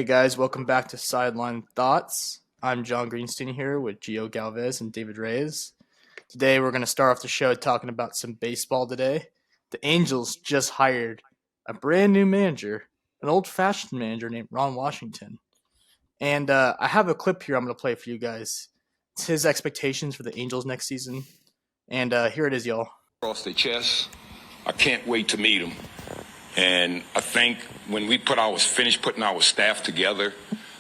Hey guys, welcome back to Sideline Thoughts. I'm John Greenstein here with Gio Galvez and David Reyes. Today we're going to start off the show talking about some baseball today. The Angels just hired a brand new manager, an old-fashioned manager named Ron Washington. And I have a clip here I'm going to play for you guys. It's his expectations for the Angels next season. And here it is, y'all. Across their chest. I can't wait to meet them. And I think when we finish putting our staff together,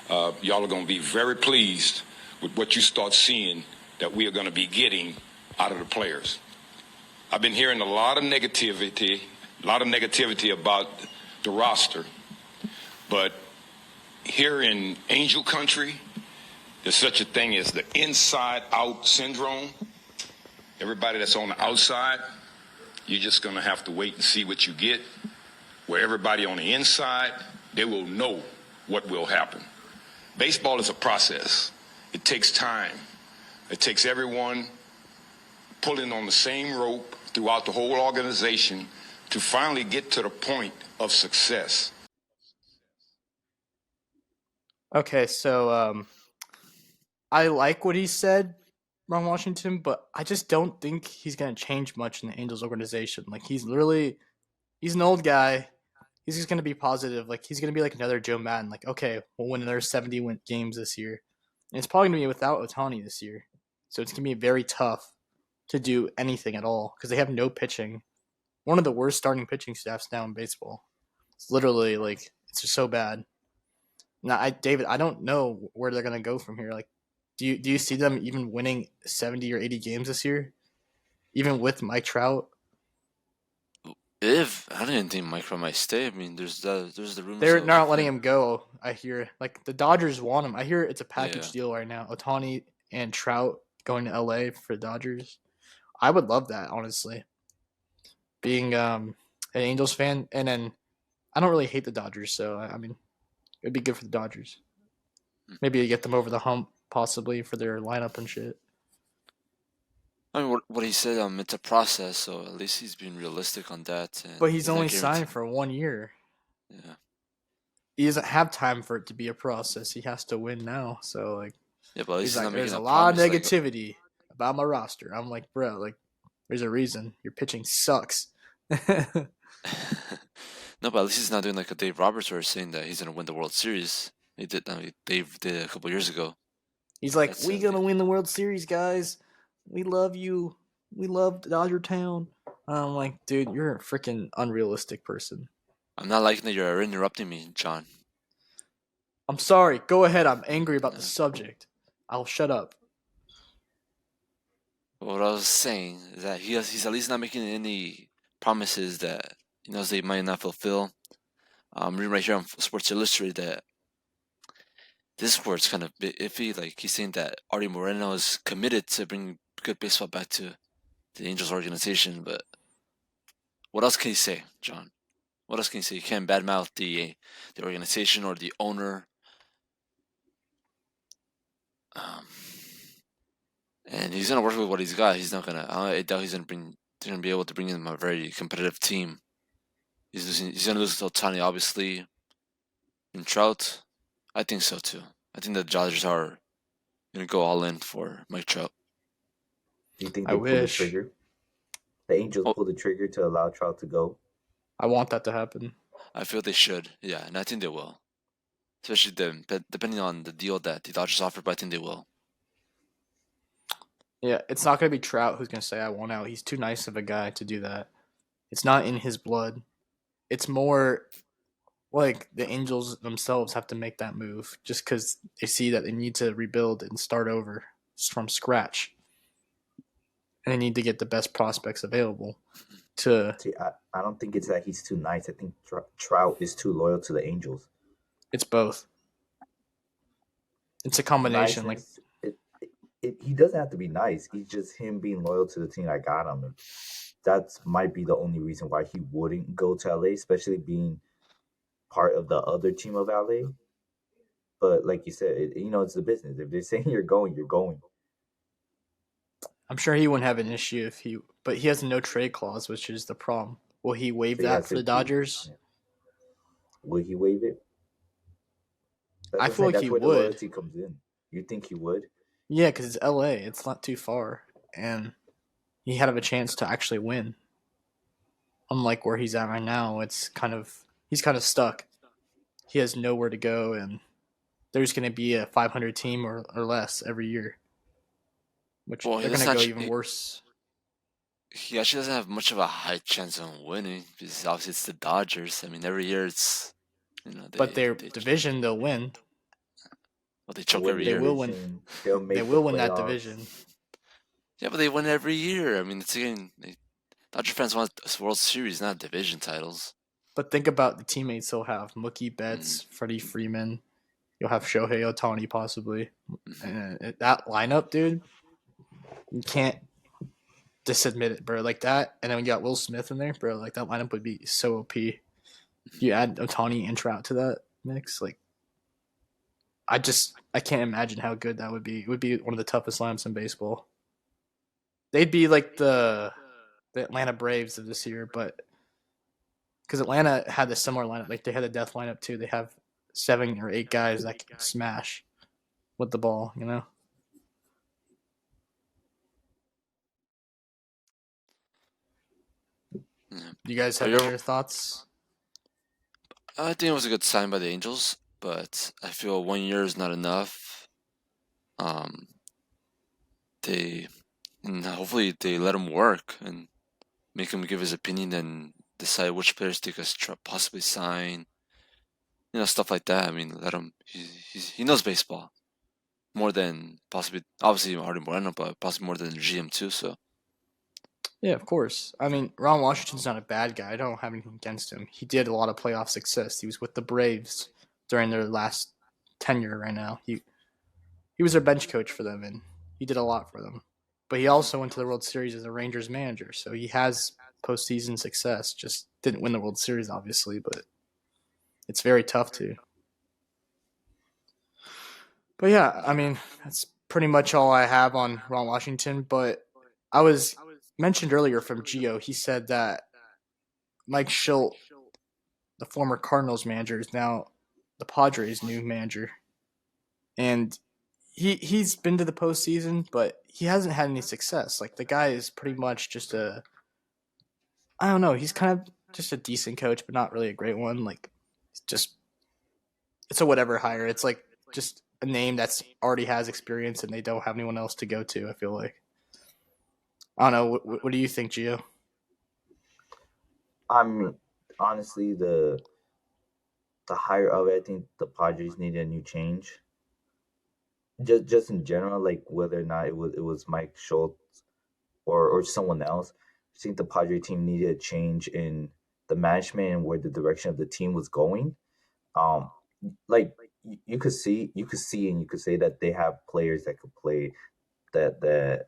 y'all are going to be very pleased with what you start seeing that we are going to be getting out of the players. I've been hearing a lot of negativity about the roster. But here in Angel Country, there's such a thing as the inside-out syndrome. Everybody that's on the outside, you're just going to have to wait and see what you get. Where everybody on the inside, they will know what will happen. Baseball is a process. It takes time. It takes everyone pulling on the same rope throughout the whole organization to finally get to the point of success. Okay, so I like what he said, Ron Washington, but I just don't think he's going to change much in the Angels organization. Like, he's an old guy. He's just going to be positive. Like, he's going to be like another Joe Madden. Like, okay, we'll win another 70 games this year. And it's probably going to be without Ohtani this year. So it's going to be very tough to do anything at all because they have no pitching. One of the worst starting pitching staffs now in baseball. It's literally, like, it's just so bad. Now, David, I don't know where they're going to go from here. Like, do you see them even winning 70 or 80 games this year? Even with Mike Trout? If I didn't think Mike Trout might stay. I mean, there's the rumors. They're not letting him go. I hear like the Dodgers want him. I hear it's a package deal right now. Ohtani and Trout going to LA for the Dodgers. I would love that, honestly. Being an Angels fan, and then I don't really hate the Dodgers, so I mean, it'd be good for the Dodgers. Maybe you get them over the hump, possibly for their lineup and shit. I mean, what he said, it's a process, so at least he's being realistic on that. And But he's only signed for 1 year. Yeah. He doesn't have time for it to be a process. He has to win now. So, like, yeah, but he's like, there's a lot of negativity about my roster. I'm like, bro, like, there's a reason. Your pitching sucks. No, but at least he's not doing like a Dave Roberts or saying that he's going to win the World Series. He did. Dave did a couple years ago. He's like, we're going to win the World Series, guys. We love you. We love Dodger Town. I'm like, dude, you're a freaking unrealistic person. I'm not liking that you're interrupting me, John. I'm sorry. Go ahead. I'm angry about the subject. I'll shut up. What I was saying is that he's at least not making any promises that he knows they might not fulfill. I'm reading right here on Sports Illustrated that this word's kind of iffy. Like, he's saying that Artie Moreno is committed to bring good baseball back to the Angels organization, but what else can he say, John? What else can he say? You can't badmouth the organization or the owner. And he's gonna work with what he's got. He's not gonna. I doubt he's gonna be able to bring in a very competitive team. He's gonna lose to Ohtani, obviously. And Trout, I think so too. I think the Dodgers are gonna go all in for Mike Trout. Do you think they pull the trigger? The Angels pull the trigger to allow Trout to go? I want that to happen. I feel they should, yeah, and I think they will. Especially depending on the deal that the Dodgers offer, but I think they will. Yeah, it's not going to be Trout who's going to say, I want out. He's too nice of a guy to do that. It's not in his blood. It's more like the Angels themselves have to make that move just because they see that they need to rebuild and start over from scratch. And they need to get the best prospects available to... See, I don't think it's that he's too nice. I think Trout is too loyal to the Angels. It's both. It's a combination. Niceness, he doesn't have to be nice. He's just him being loyal to the team that got him. And that might be the only reason why he wouldn't go to LA, especially being part of the other team of LA. But like you said, it's the business. If they're saying you're going, you're going. I'm sure he wouldn't have an issue but he has a no trade clause, which is the problem. Will he waive that for the Dodgers? Will he waive it? That's I what I'm feel saying. like That's he where the would. loyalty comes in. You think he would? Yeah, because it's LA. It's not too far, and he had a chance to actually win. Unlike where he's at right now, he's kind of stuck. He has nowhere to go, and there's going to be a 500 team or less every year, which Well, he they're going to doesn't go even actually. worse. He actually doesn't have much of a high chance of winning because obviously it's the Dodgers. I mean, every year it's But their they division, they'll win. well they They'll choke win every the They year. will win. division. They'll They make the will win that playoffs. division. Yeah, but they win every year. I mean, it's again, Dodger fans want a World Series, not division titles. But think about the teammates he'll have: Mookie Mm, Betts, Freddie Freeman. You'll have Shohei Ohtani possibly. mhm. And that lineup, dude, you can't disadmit it, bro. Like that, and then we got Will Smith in there, bro. Like that lineup would be so OP. You add Otani and Trout to that mix, like I can't imagine how good that would be. It would be one of the toughest lineups in baseball. They'd be like the Atlanta Braves of this year, but because Atlanta had a similar lineup, like they had a death lineup too. They have 7 or 8 guys that can smash with the ball. You know, Yeah. you guys But have any other thoughts? I think it was a good sign by the Angels, but I feel 1 year is not enough. Um, they and hopefully they let him work and make him give his opinion and decide which players they could possibly sign. Stuff like that. I mean, let him. He knows baseball more than possibly, obviously Hardy Moreno, but possibly more than the GM too. So Yeah, of course. I mean, Ron Washington's not a bad guy. I don't have anything against him. He did a lot of playoff success. He was with the Braves during their last tenure. Right now, he was their bench coach for them, and he did a lot for them. But he also went to the World Series as a Rangers manager, so he has postseason success. Just didn't win the World Series, obviously, but it's very tough to. But yeah, I mean, that's pretty much all I have on Ron Washington. But I was mentioned earlier from Gio. He said that Mike Schilt, the former Cardinals manager, is now the Padres' new manager, and he's been to the postseason, but he hasn't had any success. Like the guy is pretty much just a I don't know. He's kind of just a decent coach, but not really a great one. Like just it's a whatever hire. It's like just a name that's already has experience, and they don't have anyone else to go to. I feel like I don't know. What do you think, Gio? I'm honestly the higher of it. I think the Padres need a new change. Just in general, like whether or not it was Mike Schultz or someone else. I think the Padre team needed a change in the management and where the direction of the team was going. Um, like you could see and you could say that they have players that could play that.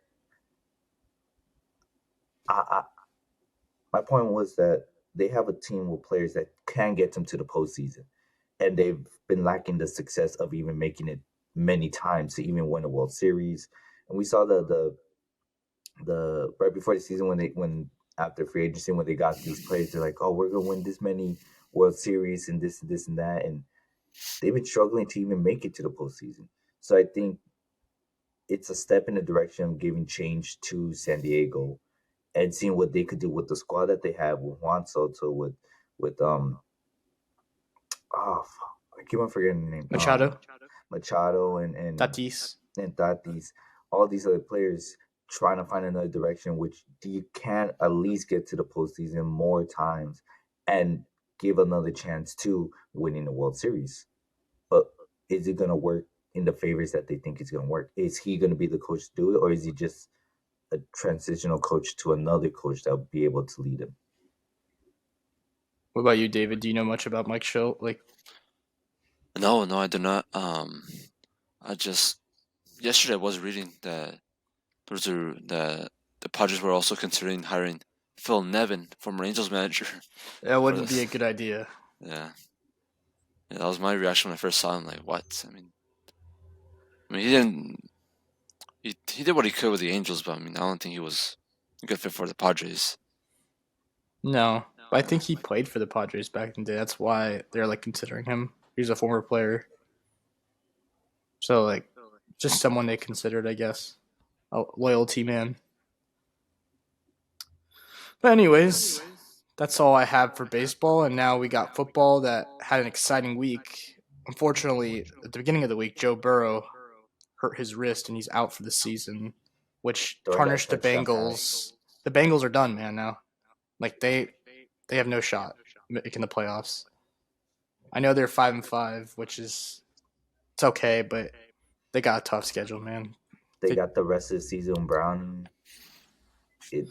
I My point was that they have a team with players that can get them to the postseason, and they've been lacking the success of even making it many times to even win a World Series. And we saw the right before the season when after free agency when they got these players, they're like, oh, we're gonna win this many World Series and this and that, and they've been struggling to even make it to the postseason. So I think it's a step in the direction of giving change to San Diego and seeing what they could do with the squad that they have with Juan Soto, with oh I keep on forgetting the name Machado, Machado Tatis. and Tatis, all these other players trying to find another direction, which you can at least get to the postseason more times and give another chance to winning the World Series. But is it gonna work in the favors that they think it's gonna work? Is he gonna be the coach to do it, or is he just a transitional coach to another coach that will be able to lead him? What about you, David? Do you know much about Mike Schilt? Like, no, no, I do not. I just yesterday I was reading that there's a the Padres were also considering hiring Phil Nevin, former Angels manager, that for wouldn't be a this. good idea. Yeah. Yeah, that was my reaction when I first saw him. Like, what? I mean, he didn't. He did what he could with the Angels, but I mean, I don't think he was a good fit for the Padres. No, but I think he played for the Padres back in the day. That's why they're like considering him. He's a former player. So like, just someone they considered, I guess, a loyalty man. But anyways, that's all I have for baseball. And now we got football that had an exciting week. Unfortunately, at the beginning of the week, Joe Burrow hurt his wrist and he's out for the season, which Throwing that tarnished the touchdown pass. Bengals. The Bengals are done, man. Now, like they have no shot making the playoffs. I know they're 5-5, which is it's okay, but they got a tough schedule, man. They They, got the rest of the season. Brown. It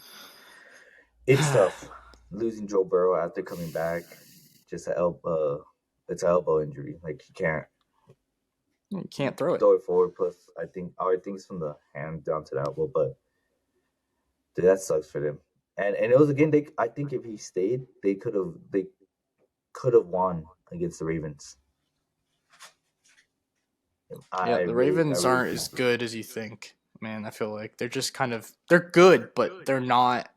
it's tough losing Joe Burrow after coming back. Just it's an elbow injury. Like he can't you can't throw it. throw it forward. Plus, I think it's from the hand down to the elbow. But dude, that sucks for them. And it was again. I think if he stayed, they could have won against the Ravens. Yeah, I the really, I Ravens really aren't think as so. good as you think, man. I feel like they're just kind of they're good, but they're not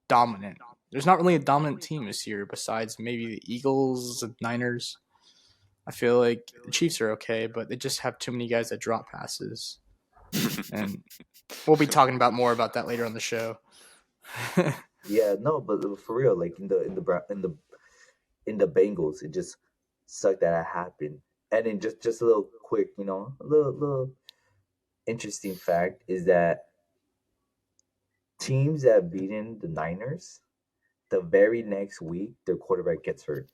dominant. There's not really a dominant team this year besides maybe the Eagles and Niners. I feel like the Chiefs are okay, but they just have too many guys that drop passes. And we'll be talking about more about that later on the show. Yeah, no, but for real, like in the Bengals, it just sucked that it happened. And then just a little quick, a little interesting fact is that teams that have beaten the Niners, the very next week their quarterback gets hurt.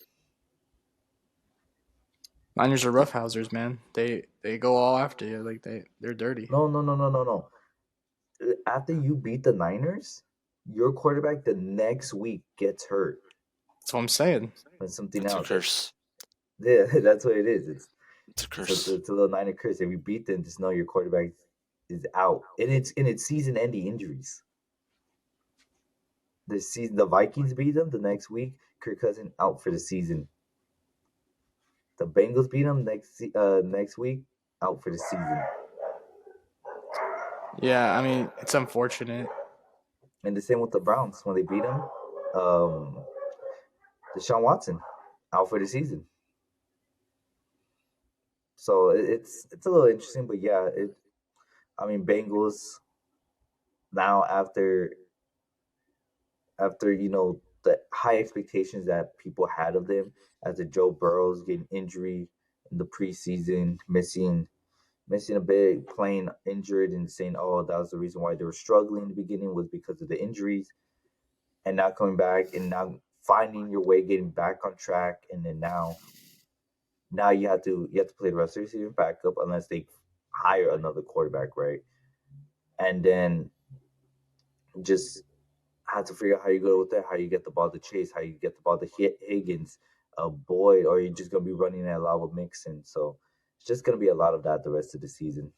Niners are roughhousers, man. They go all after you. Like they're dirty. No, no, no, no, no, no. After you beat the Niners, your quarterback the next week gets hurt That's what I'm saying. and something It's a else. curse. Yeah, that's what it is. It's a It's curse. a little Niner curse. If you beat them, just know your quarterback is out, and it's season-ending injuries. The Vikings beat them the next week. Kirk Cousins out for the season. The Bengals beat them next week, out for the season. Yeah, I mean it's unfortunate. And the same with the Browns when they beat them. Um, Deshaun Watson out for the season. So it's a little interesting, but yeah, I mean Bengals now after the high expectations that people had of them after Joe Burrow's getting injury in the preseason, missing a bit, playing injured, and saying, "Oh, that was the reason why they were struggling in the beginning was because of the injuries," and now coming back and now finding your way, getting back on track, and then now you have to play the rest of the season backup unless they hire another quarterback, right? And then just have to figure out how you go with that, how you get the ball to Chase, how you get the ball to hit Higgins, Boyd, or you're just gonna be running that a lot with Mixon. So it's just gonna be a lot of that the rest of the season.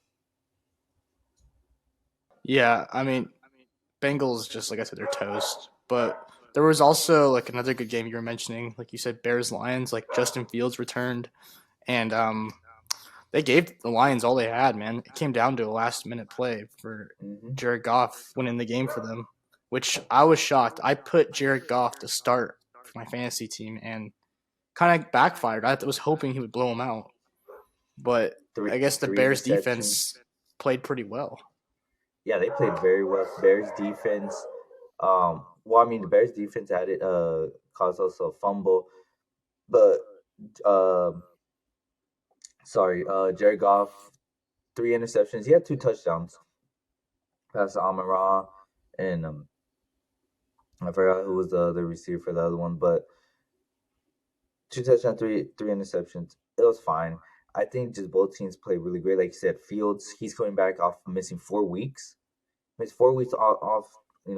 Yeah, I mean Bengals, just like I said, they're toast. But there was also like another good game you were mentioning, like you said, Bears Lions. Like Justin Fields returned, and they gave the Lions all they had. Man, it came down to a last minute play for Hmm. Jared Goff winning the game for them, which I was shocked. I put Jared Goff to start for my fantasy team, and kind of backfired. I was hoping he would blow him out, but Three I guess the three Bears interceptions. defense played pretty well. Yeah, they played very well. Bears defense. Well, I mean, the Bears defense had it caused us a fumble, but um, sorry, Jared Goff 3 interceptions. He had 2 touchdowns. Pass to Amon Ra, and I forgot who was the receiver for the other one, but 2 touchdowns, three interceptions. It was fine. I think just both teams played really great. Like you said, Fields, he's coming back off missing 4 weeks. Missed 4 weeks off. I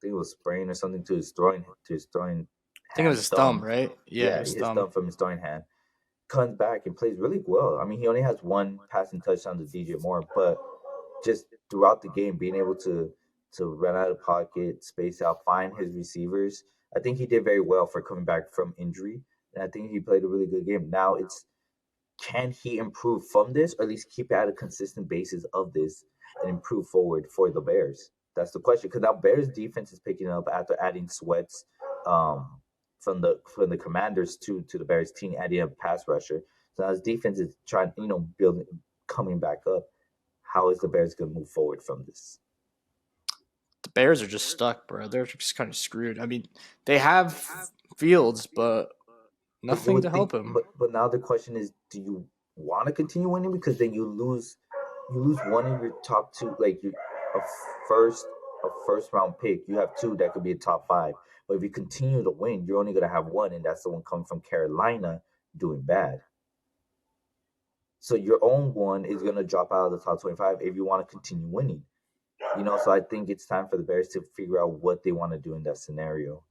think it was sprain or something to his throwing I think it was hand his thumb, thumb. right? Yeah, Yeah, his his thumb. thumb from his throwing hand. Comes back and plays really well. I mean, he only has one passing touchdown to DJ Moore, but just throughout the game, being able to run out of pocket, space out, find his receivers. I think he did very well for coming back from injury, and I think he played a really good game. Now it's can he improve from this, or at least keep at a consistent basis of this and improve forward for the Bears? That's the question. Because now Bears defense is picking up after adding sweats um, from the Commanders to the Bears team, adding a pass rusher. So now his defense is trying, building coming back up, how is the Bears going to move forward from this? The Bears are just stuck, bro. They're just kind of screwed. I mean, they have Fields, but But you nothing to would help think, him. but now the question is, do you want to continue winning? Because then you lose one of your top two, like you a first a first round pick. You have two that could be a top five. But if you continue to win, you're only gonna have one, and that's the one coming from Carolina doing bad. So your own one is gonna drop out of the top 25 if you want to continue winning. So I think it's time for the Bears to figure out what they want to do in that scenario.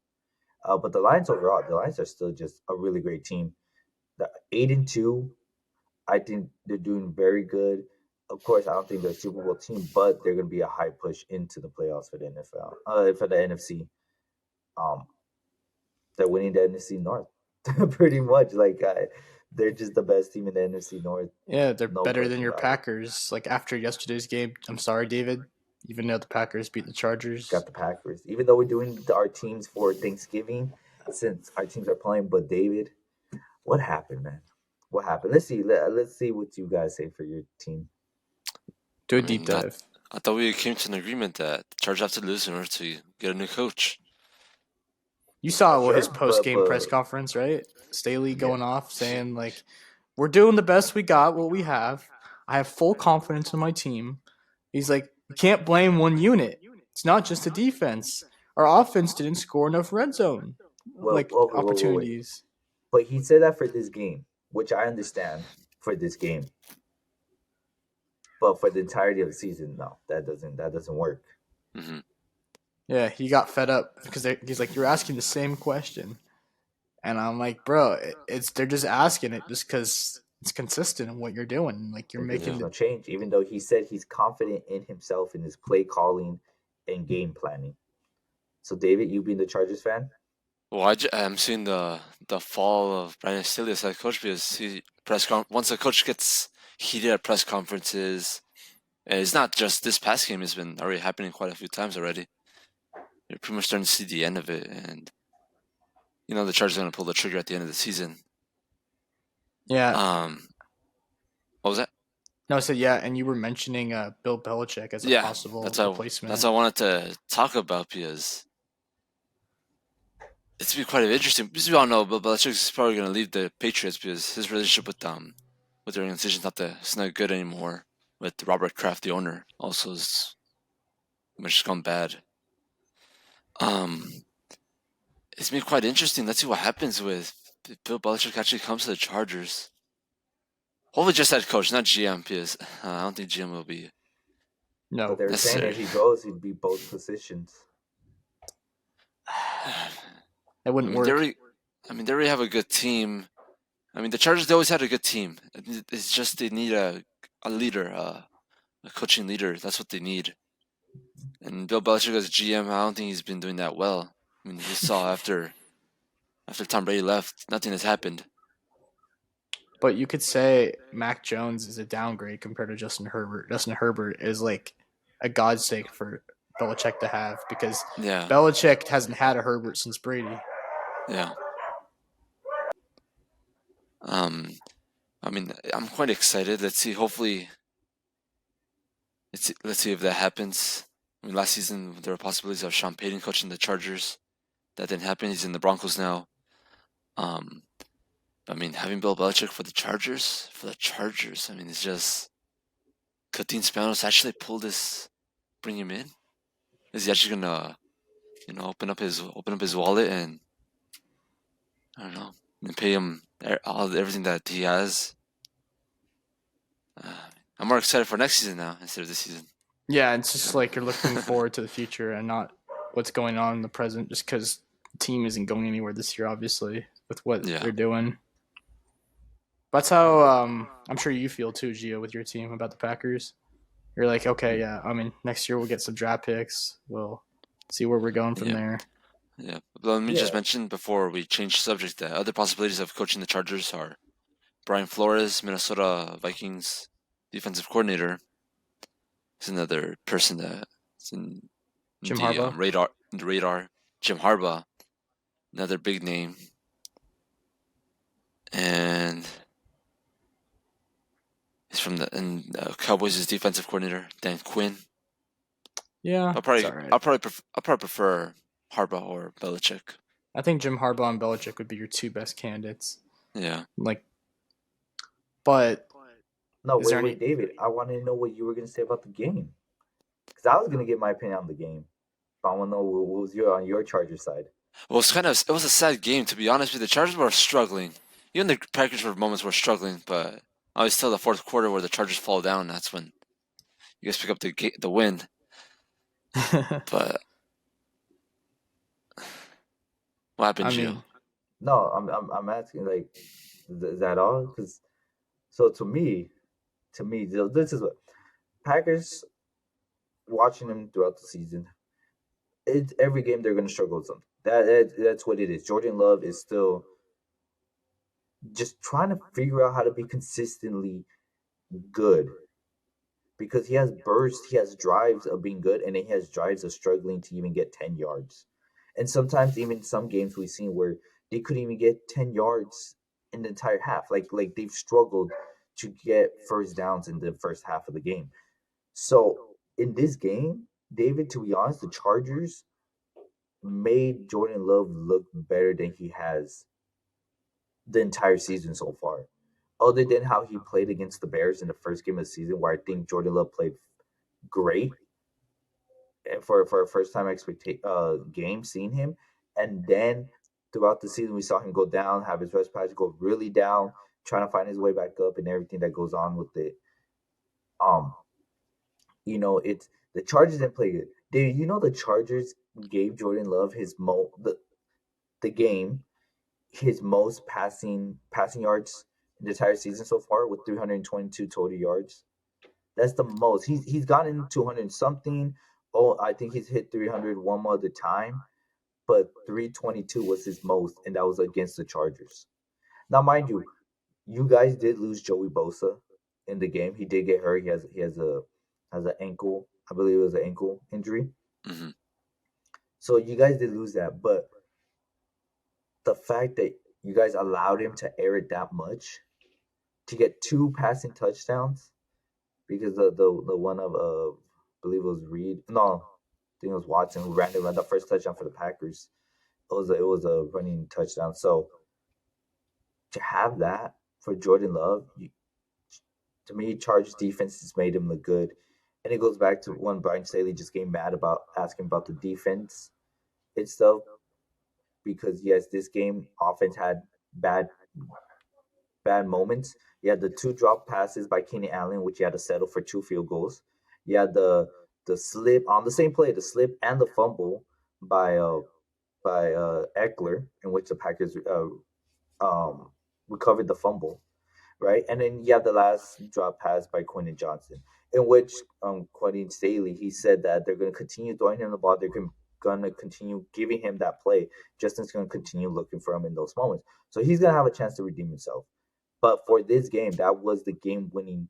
But the Lions overall, the Lions are still just a really great team. The 8-2, I think they're doing very good. Of course, I don't think they're a Super Bowl team, but they're going to be a high push into the playoffs for the NFL, for the NFC. Um, they're winning the NFC North, pretty much. They're just the best team in the NFC North, Yeah, they're no better than question your about it. Packers. Like after yesterday's game, I'm sorry, David. Even though the Packers beat the Chargers. Got the Packers, even though we're doing our teams for Thanksgiving, since our teams are playing. But David, what happened, man? What happened? Let's see. Let's see what you guys say for your team. Do a I deep mean, not. dive. I thought we came to an agreement that the Chargers have to lose in order to get a new coach. You saw what Sure, his post game press conference, right? Staley yeah, going off saying like, "We're doing the best we got, what we have. I have full confidence in my team." He's like, "You can't blame one unit. It's not just the defense. Our offense didn't score enough red zone well, like okay, wait. opportunities." But he said that for this game, which I understand for this game. But for the entirety of the season, no, that doesn't work. Mm-hmm. Yeah, he got fed up because he's like, "You're asking the same question," and I'm like, "Bro, it's they're just asking it just because it's consistent in what you're doing. Like you're There's making Yeah. just the no change, even though he said he's confident in himself in his play calling and game planning. So, David, you being the Chargers fan, Well, I'm seeing the fall of Brandon Staley as head coach because once a coach gets heated at press conferences, and it's not just this past game; it's been already happening quite a few times already. You're pretty much starting to see the end of it, and the Chargers are going to pull the trigger at the end of the season. yeah." What was that? No, I said yeah, and you were mentioning Bill Belichick as a Yeah, possible that's replacement. what I wanted to talk about because it's been quite interesting. Because we all know Bill Belichick is probably going to leave the Patriots because his relationship with the organization is not good anymore. With Robert Kraft, the owner, also is much gone bad. Um, it's been quite interesting. Let's see what happens with if Bill Belichick actually comes to the Chargers. Hopefully, just head coach, not GM, because I don't think GM will be but No, they're saying necessary. if he goes, he'd be both positions. it I wouldn't mean, they work. already, they already have a good team. I mean, the Chargers they always had a good team. It's just they need a leader, a coaching leader. That's what they need. And Bill Belichick as GM, I don't think he's been doing that well. I mean, you saw after Tom Brady left, nothing has happened. But you could say Mac Jones is a downgrade compared to Justin Herbert. Justin Herbert is like a godsake for Belichick to have because Yeah, Belichick hasn't had a Herbert since Brady. yeah. Um, I mean, I'm quite excited. Let's see. Hopefully, let's see if that happens. I mean, last season there were possibilities of Sean Payton coaching the Chargers. That didn't happen. He's in the Broncos now. Um, I mean, having Bill Belichick for the Chargers. I mean, it's just could Dean Spanos actually bring him in? Is he actually gonna, open up his wallet and I don't know, and pay him everything that he has? I'm more excited for next season now instead of this season. Yeah, it's just like you're looking forward to the future and not what's going on in the present just because the team isn't going anywhere this year, obviously, with what Yeah, they're doing. That's how I'm sure you feel too, Gio, with your team about the Packers. You're like, okay, yeah, I mean, next year we'll get some draft picks. We'll see where we're going from yeah, there. yeah. But let me just Yeah, mention before we change the subject that other possibilities of coaching the Chargers are Brian Flores, Minnesota Vikings defensive coordinator, is another person that's in Jim the Harbaugh. radar. Jim Harbaugh, another big name, and he's from the and Cowboys' defensive coordinator Dan Quinn. Yeah, I'll it's probably all right. I'll probably prefer Harbaugh or Belichick. I think Jim Harbaugh and Belichick would be your two best candidates. Yeah. Like, but No, is there wait, any? David. I wanted to know what you were gonna say about the game because I was gonna give my opinion on the game. But I want to know what was your on your Chargers side. Well, it was a sad game to be honest with you. The Chargers were struggling. Even the Packers for moments were struggling, but I always tell the fourth quarter where the Chargers fall down. That's when you guys pick up the win. But what happened, I Gio? mean, No, I'm asking like, is that all? Because so to me, this is what Packers watching them throughout the season. It's every game they're gonna struggle with something. That's what it is. Jordan Love is still just trying to figure out how to be consistently good because he has bursts, he has drives of being good, and he has drives of struggling to even get 10 yards. And sometimes even some games we've seen where they couldn't even get 10 yards in the entire half. Like they've struggled to get first downs in the first half of the game. So in this game, David, to be honest, the Chargers made Jordan Love look better than he has the entire season so far. Other than how he played against the Bears in the first game of the season, where I think Jordan Love played great for a first time game, seeing him, and then throughout the season we saw him go down, have his rest patch go really down, trying to find his way back up, and everything that goes on with it. Um, it's the Chargers didn't play good. Dude, the Chargers gave Jordan Love the game his most passing yards in the entire season so far with 322 total yards. That's the most. He's gotten 200 something. Oh, I think he's hit 300 one more other time, but 322 was his most, and that was against the Chargers. Now, mind you, you guys did lose Joey Bosa in the game. He did get hurt. He has an ankle. I believe it was an ankle injury. Hmm. So you guys did lose that, but the fact that you guys allowed him to air it that much to get two passing touchdowns because the one of I believe it was Reed. No, I think it was Watson who ran the first touchdown for the Packers. It was a running touchdown. So to have that for Jordan Love, to me, Chargers defense has made him look good. And it goes back to when Brian Staley just came mad about asking about the defense itself because yes, this game offense had bad bad moments. You had the two drop passes by Keenan Allen, which you had to settle for two field goals. You had the slip on the same play, the slip and the fumble by Eckler, in which the Packers recovered the fumble, right? And then you have the last drop pass by Quentin Johnson, in which Quentin Staley he said that they're going to continue throwing him the ball. They're going to continue giving him that play. Justin's going to continue looking for him in those moments, so he's going to have a chance to redeem himself. But for this game, that was the game winning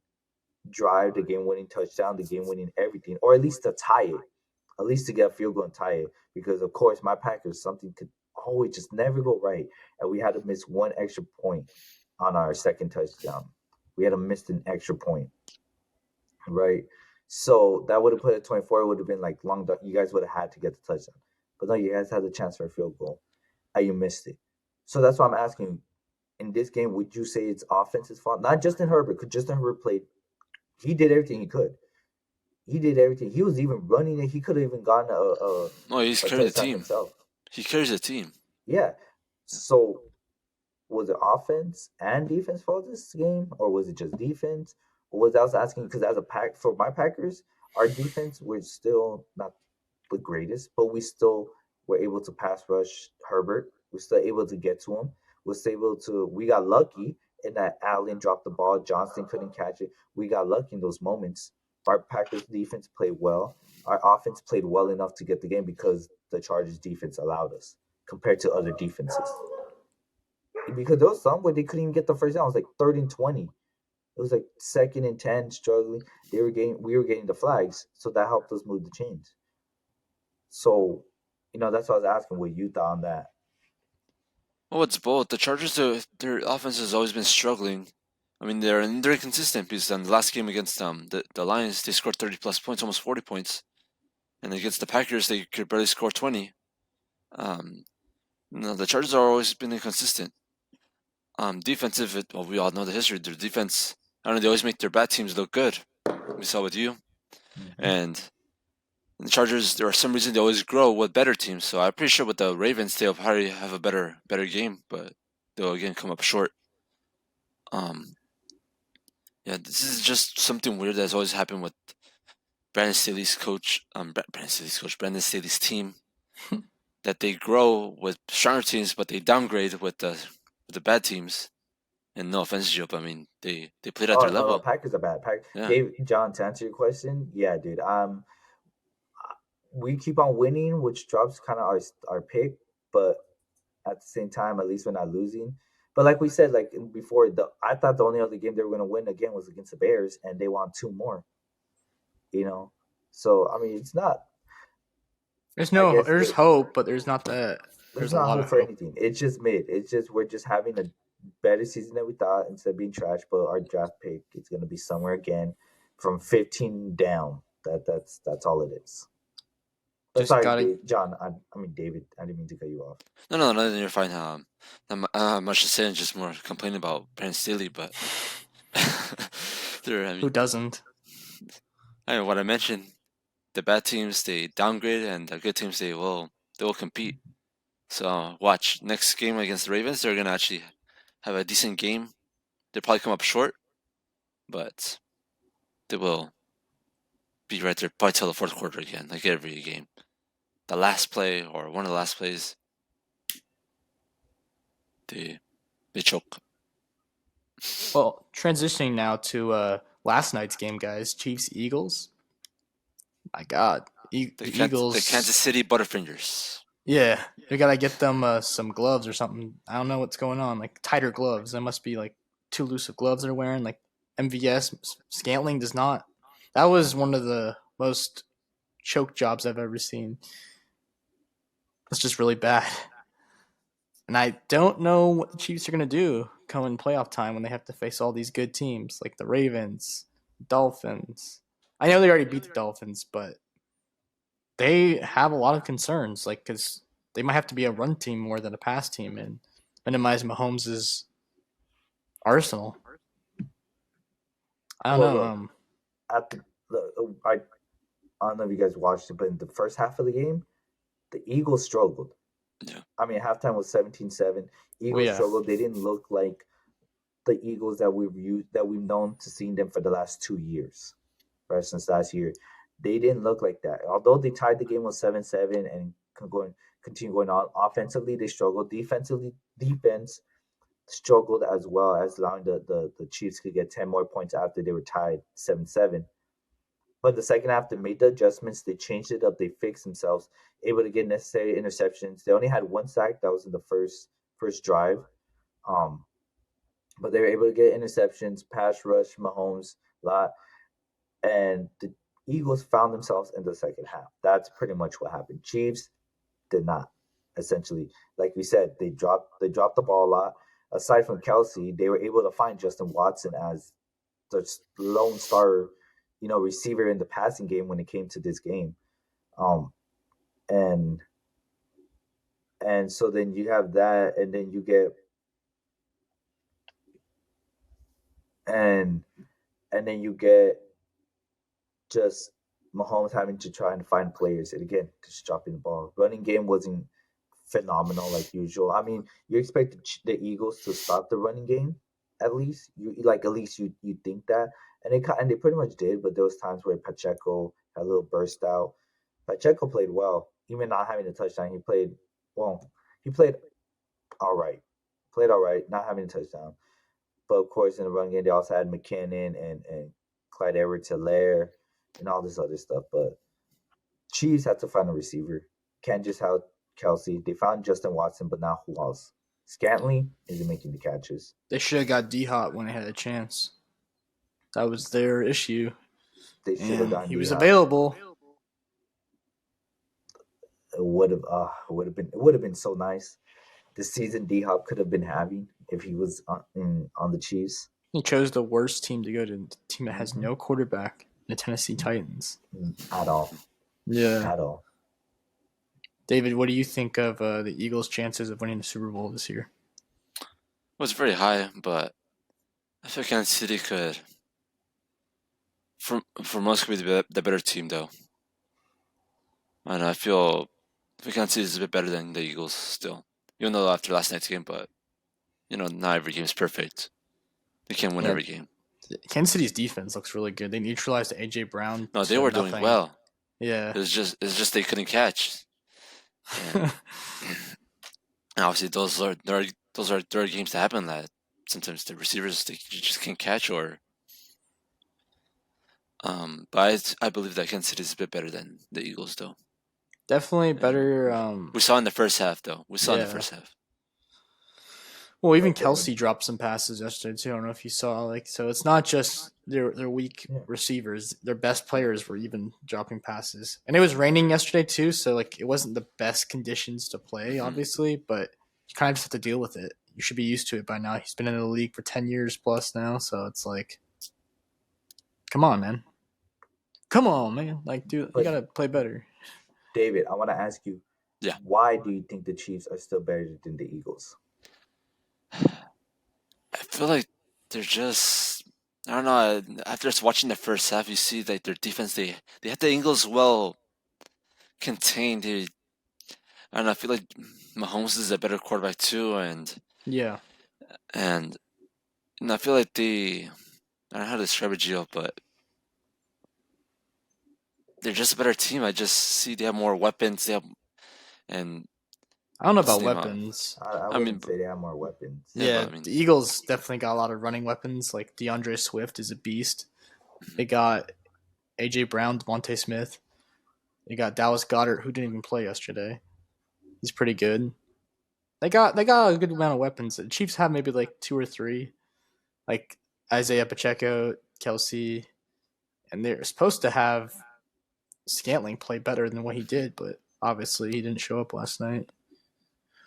drive, the game winning touchdown, the game winning everything, or at least to tie it, at least to get a field goal and tie it. Because of course, my Packers something could always just never go right, and we had to miss one extra point on our second touchdown. We had to miss an extra point, right? So that would have put it 24. It would have been like long. You guys would have had to get the touchdown, but no, you guys had the chance for a field goal, and you missed it. So that's why I'm asking in this game, would you say it's offense's fault? Not Justin Herbert, because Justin Herbert played. He did everything he could. He did everything. He was even running it. He could have even gotten No, he's a carrying the touchdown team. himself. He carries the team. Yeah. So was it offense and defense for this game, or was it just defense? Or was I was asking because as a pack for my Packers, our defense was still not the greatest, but we still were able to pass rush Herbert. We're still able to get to him. We're still able to. We got lucky in that Allen dropped the ball. Johnston couldn't catch it. We got lucky in those moments. Our Packers defense played well. Our offense played well enough to get the game because the Chargers defense allowed us compared to other defenses. Because there was some where they couldn't even get the first down. It was like 3rd and 20. It was like 2nd and 10, struggling. We were getting the flags, so that helped us move the chains. So, that's what I was asking what you thought on that. Well, it's both. The Chargers, their offense has always been struggling, I mean, they're inconsistent because the last game against the Lions, they scored 30+ points, almost 40 points, and against the Packers, they could barely score 20. The Chargers are always been inconsistent. Defensive, well, we all know the history. Their defense, I don't know, they always make their bad teams look good. We saw with you. And the Chargers, there are some reason they always grow with better teams. So I'm pretty sure with the Ravens, they'll probably have a better game, but they'll again come up short. Yeah, this is just something weird that's always happened with Brandon Staley's Brandon Staley's team. That they grow with stronger teams, but they downgrade with the bad teams. And no offense, Joe, but I mean they played at Oh their no, level. Packers are bad. Yeah, Dave, John, to answer your question, yeah, dude. We keep on winning, which drops kind of our pick, but at the same time, at least we're not losing. But like we said, like before, I thought the only other game they were going to win again was against the Bears, and they won two more. You know, so I mean, it's not. I guess there's hope, but there's not that. there's There's a not lot hope of for hope. anything. It's just mid. It's just we're just having a better season than we thought instead of being trash. But our draft pick is going to be somewhere again from 15 down. That's all it is. But Just sorry, gotta. John. I mean David. I didn't mean to cut you off. no, you're fine. Not much to say, just more complaining about Brandon Staley, but there. Who doesn't? I mean, what I mentioned, the bad teams they downgrade, and the good teams they will compete. So watch next game against the Ravens. They're gonna actually have a decent game. They'll probably come up short, but they will be right there probably till the fourth quarter again, like every game. The last play or one of the last plays, they choke. Well, transitioning now to last night's game, guys. Chiefs Eagles. My God, The the Kansas Eagles. City Butterfingers. Yeah, we gotta get them some gloves or something. I don't know what's going on. Like tighter gloves. That must be like too loose of gloves they're wearing. Like MVS Scantling does not. That was one of the most choke jobs I've ever seen. It's just really bad. And I don't know what the Chiefs are gonna do come playoff time when they have to face all these good teams like the Ravens, Dolphins. I know they already beat the Dolphins, but they have a lot of concerns. Like because they might have to be a run team more than a pass team and minimize Mahomes' arsenal. I don't Well, know. look at I don't know if you guys watched it, but in the first half of the game, the Eagles struggled. Yeah. I mean, halftime was 17-7. Well, Eagles yeah, struggled. They didn't look like the Eagles that we've known to seeing them for the last 2 years, right? Since last year, they didn't look like that. Although they tied the game with 7-7 and continue going on offensively, they struggled. Defensively, defense struggled as well as allowing the Chiefs to get 10 more points after they were tied 7-7. But the second half, they made the adjustments. They changed it up. They fixed themselves, able to get necessary interceptions. They only had one sack that was in the first drive, um, but they were able to get interceptions, pass rush, Mahomes a lot, and the Eagles found themselves in the second half. That's pretty much what happened. Chiefs did not. Essentially, like we said, they dropped the ball a lot. Aside from Kelsey, they were able to find Justin Watson as the lone star, receiver in the passing game when it came to this game. Um, and and so then you have that, and then you get and and then you get just Mahomes having to try and find players, and again, just dropping the ball. Running game wasn't phenomenal like usual. I mean, you expect the Eagles to stop the running game at least. You think that, and they pretty much did. But there was times where Pacheco had a little burst out. Pacheco played well, even not having a touchdown. He played well. He played all right. Played all right, not having a touchdown. But of course, in the run game, they also had McKinnon and Clyde Edwards-Helaire and all this other stuff. But Chiefs had to find a receiver. Can't just have Kelsey. They found Justin Watson, but now who else? Scantling isn't making the catches. they should have got D Hop when they had a chance. That was their issue, They should have and gotten he D was Hop. available. It would have been so nice. The season D Hop could have been having if he was on the Chiefs. He chose the worst team to go to, the team that has Mm-hmm. no quarterback, the Tennessee Titans. At all. Yeah. At all. David, what do you think of the Eagles' chances of winning the Super Bowl this year? It was very high, but I feel Kansas City could, for most, could be the better team though. And I feel Kansas City is a bit better than the Eagles still, even though after last night's game. But not every game is perfect. They can't win Yeah, every game. Kansas City's defense looks really good. They neutralized AJ Brown No, they to were doing nothing. well. Yeah. It's just they couldn't catch. And obviously there are games that happen that sometimes the receivers they just can't catch or but I believe that Kansas City is a bit better than the Eagles though. Definitely And better. we saw in the first half though. We saw in the Yeah. first half. Well, even Okay. Kelsey dropped some passes yesterday too. I don't know if you saw. So it's not just their weak Yeah. receivers. Their best players were even dropping passes, and it was raining yesterday too. So it wasn't the best conditions to play, Mhm. obviously, but you kind of just have to deal with it. You should be used to it by now. He's been in the league for 10 years plus now, so it's like, come on, man. Come on, man. Dude, you But gotta play better. David, I want to ask you, Yeah. why do you think the Chiefs are still better than the Eagles? I feel like they're just I don't know. After just watching the first half, you see that their defense they had the Eagles well contained. I don't know. I feel like Mahomes is a better quarterback too, Yeah. and I feel like I don't know how to describe it, Gio, but they're just a better team. I just see they have more weapons. And I don't know what's about his name? weapons. I I mean, wouldn't say they have more weapons. yeah, but Yeah, I mean, the Eagles definitely got a lot of running weapons. Like DeAndre Swift is a beast. They got AJ Brown, Devontae Smith. They got Dallas Goddard, who didn't even play yesterday. He's pretty good. They got a good amount of weapons. The Chiefs have maybe like two or three, like Isaiah Pacheco, Kelsey, and they're supposed to have Scantling play better than what he did, but obviously he didn't show up last night.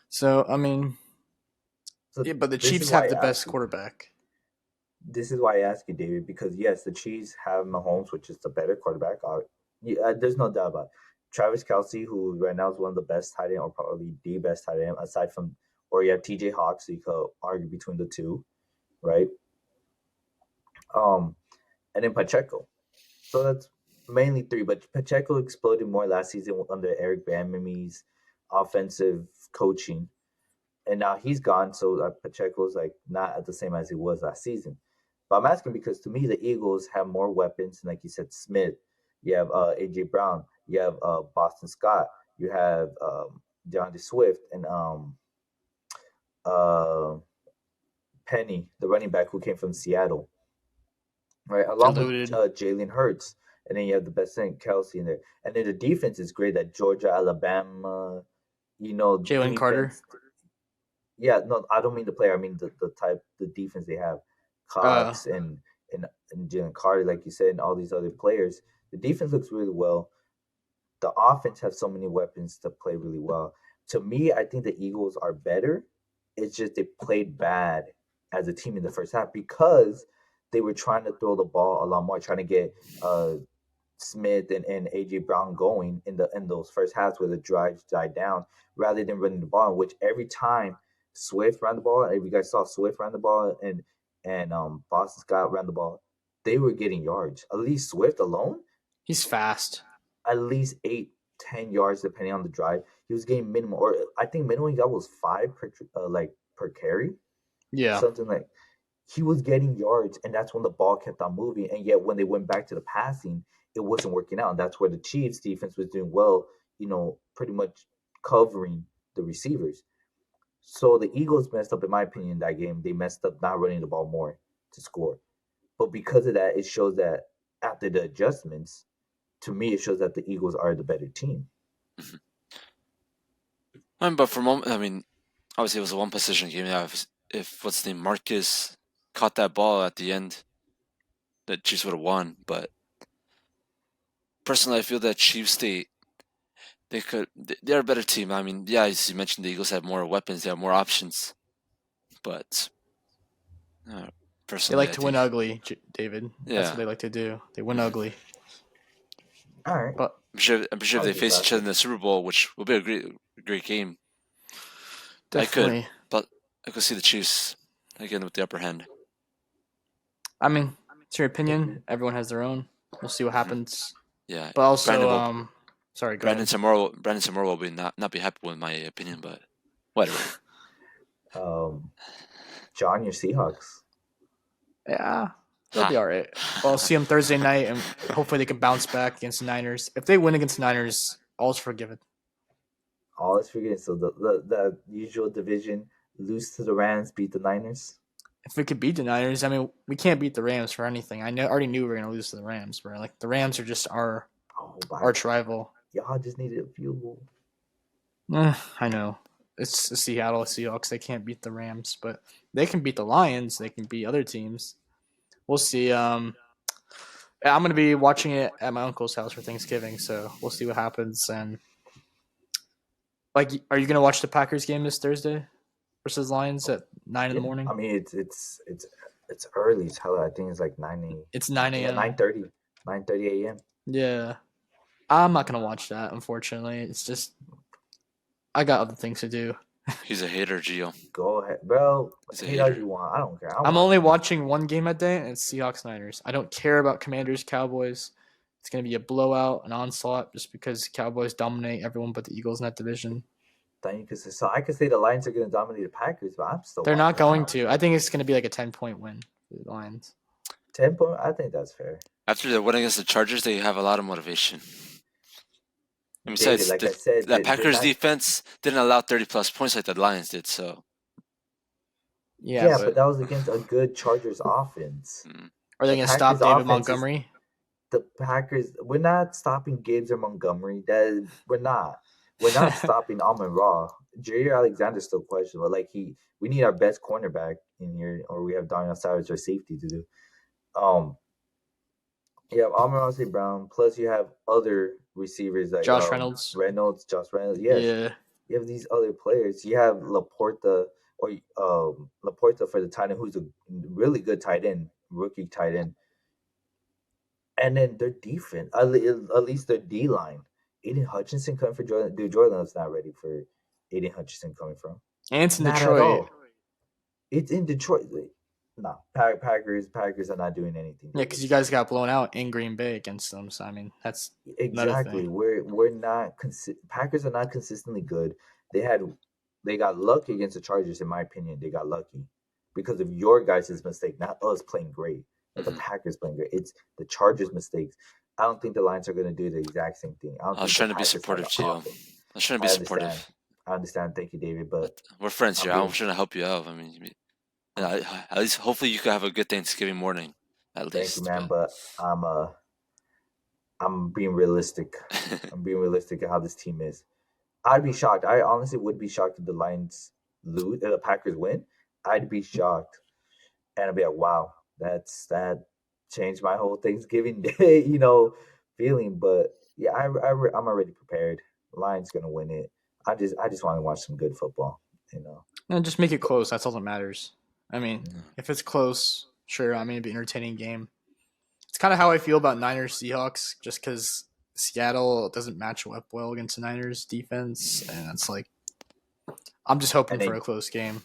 So I mean, So yeah, but the this is Chiefs why have the I ask best you. quarterback. This is why I ask you, David, because yes, the Chiefs have Mahomes, which is the better quarterback. There's no doubt about it. Travis Kelsey, who right now is one of the best tight end, or probably the best tight end, aside from, or you have TJ Hawk, so you could argue between the two, right? Um, and then Pacheco. So that's mainly three, but Pacheco exploded more last season under Eric Bieniemy's offensive coaching, and now he's gone. So Pacheco's like not at the same as he was last season. But I'm asking because to me the Eagles have more weapons, and like you said, Smith. You have AJ Brown. You have Boston Scott. You have DeAndre Swift and uh, Penny, the running back who came from Seattle, right? Along with Diluted. Jalen Hurts, and then you have the best thing Kelsey in there, and then the defense is great. That Georgia, Alabama, Jalen Carter. defense. Yeah, no, I don't mean the player. I mean the defense they have, Uh, Cox and Jalen Carter, like you said, and all these other players. The defense looks really well. The offense has so many weapons to play really well. To me, I think the Eagles are better. It's just they played bad as a team in the first half because they were trying to throw the ball a lot more, trying to get Smith and AJ Brown going in those first halves where the drives died down, rather than running the ball. Which every time Swift ran the ball, if you guys saw Swift ran the ball and Boston Scott ran the ball, they were getting yards. At least Swift alone, he's fast. at least 8, 10 yards depending on the drive. He was getting minimum, or I think minimum he got was 5 per carry, Yeah. something like. He was getting yards, and that's when the ball kept on moving. And yet, when they went back to the passing, it wasn't working out. And that's where the Chiefs defense was doing well, pretty much covering the receivers. So the Eagles messed up, in my opinion, in that game. They messed up not running the ball more to score. But because of that, it shows that after the adjustments, to me, it shows that the Eagles are the better team. but for a moment, I mean, obviously it was a one position game. Yeah, if what's the name Marcus caught that ball at the end, the Chiefs would have won. But personally, I feel that Chiefs they're a better team. I mean, yeah, as you mentioned, the Eagles have more weapons, they have more options, but uh, They personally. like to win ugly, David. That's Yeah. what they like to do. They win ugly. All right. But I'm sure if I'll they give face that each other in the Super Bowl, which will be a great game, definitely, but I could see the Chiefs again with the upper hand. I mean, it's your opinion. Everyone has their own. We'll see what happens. Yeah, But also, Brandon will sorry, go ahead. Brandon Samora will be not be happy with my opinion, but whatever. John, your Seahawks. Yeah, they'll Ha. be all right. Well, I'll see them Thursday night, and hopefully they can bounce back against the Niners. If they win against the Niners, all's forgiven. All is forgetting. So the usual division: lose to the Rams, beat the Niners. If we could beat the Niners, I mean, we can't beat the Rams for anything. Already knew we were gonna lose to the Rams, bro. Like the Rams are just our Oh my arch God. rival. Y'all just needed a field goal. I know. It's the Seattle Seahawks. They can't beat the Rams, but they can beat the Lions. They can beat other teams. We'll see. Yeah, I'm gonna be watching it at my uncle's house for Thanksgiving, so we'll see what happens. And like, are you gonna watch the Packers game this Thursday versus Lions at 9 in the Yeah, morning? I mean it's early as hell. I think it's like 9 It's 9 yeah, a.m. 9:30 a.m. Yeah, I'm not gonna watch that. Unfortunately, it's just I got other things to do. He's a hater, Gio. Go ahead, bro. He's a Hate all hater. you want. I don't care. I I'm watch only them. watching one game a day, and it's Seahawks Niners. I don't care about Commanders Cowboys. It's gonna be a blowout, an onslaught, just because Cowboys dominate everyone but the Eagles in that division. Then you could say, so I could say the Lions are going to dominate the Packers, but I'm still They're not watching. I going don't to. care. I think it's gonna be like a 10-point win for the Lions. 10 point. I think that's fair. After the win against the Chargers, they have a lot of motivation. And David, besides, like I said, that they're Packers not. defense didn't allow 30 plus points like the Lions did. So, Yeah, Yeah, but but that was against a good Chargers offense. mm, are they The gonna stop Packers David offense is Montgomery? the Packers. We're not stopping Gibbs or Montgomery. That we're not. We're not stopping Amon Ra. Jair Alexander's still questionable. Like we need our best cornerback in here, or we have Daniel Savage or safety to do. Um, you have Amon Ra Brown, plus you have other receivers like Josh Reynolds. Reynolds, Josh Reynolds. Yes, Yeah, you have these other players. You have Laporta or Laporta for the tight end, who's a really good tight end, rookie tight end. And then their defense, at least their D line. Aiden Hutchinson coming for Jordan. Dude, Jordan Love's not ready for Aiden Hutchinson coming from. and it's in Not at Detroit. all. It's in Detroit. No, Packers are not doing anything. Yeah, because you guys got blown out in Green Bay against them. So I mean, that's another Exactly. thing. We're not Packers are not consistently good. They got lucky against the Chargers, in my opinion. They got lucky because of your guys' mistake, not us playing great. Not the mhm. Packers playing great. It's the Chargers' mistakes. I don't think the Lions are going to do the exact same thing. I don't I was think the trying to be Packers have supportive, the Gio. offense. I was trying to be I understand. supportive. I understand. Thank you, David. But But we're friends I'm here. I'm being trying to help you out. I mean, at least hopefully you can have a good Thanksgiving morning, at thank you, least. man. But I'm being realistic. I'm being realistic at how this team is. I'd be shocked. I honestly would be shocked if the Lions lose, if the Packers win. I'd be shocked, and I'd be like, "Wow, that changed my whole Thanksgiving day, feeling." But yeah, I'm already prepared. Lions gonna win it. I just want to watch some good football. And just make it close. That's all that matters. I mean, Mm. if it's close, sure. I mean, it'd be an entertaining game. It's kind of how I feel about Niners Seahawks, just because Seattle doesn't match up well against the Niners defense, and it's like I'm just hoping And for then a close game.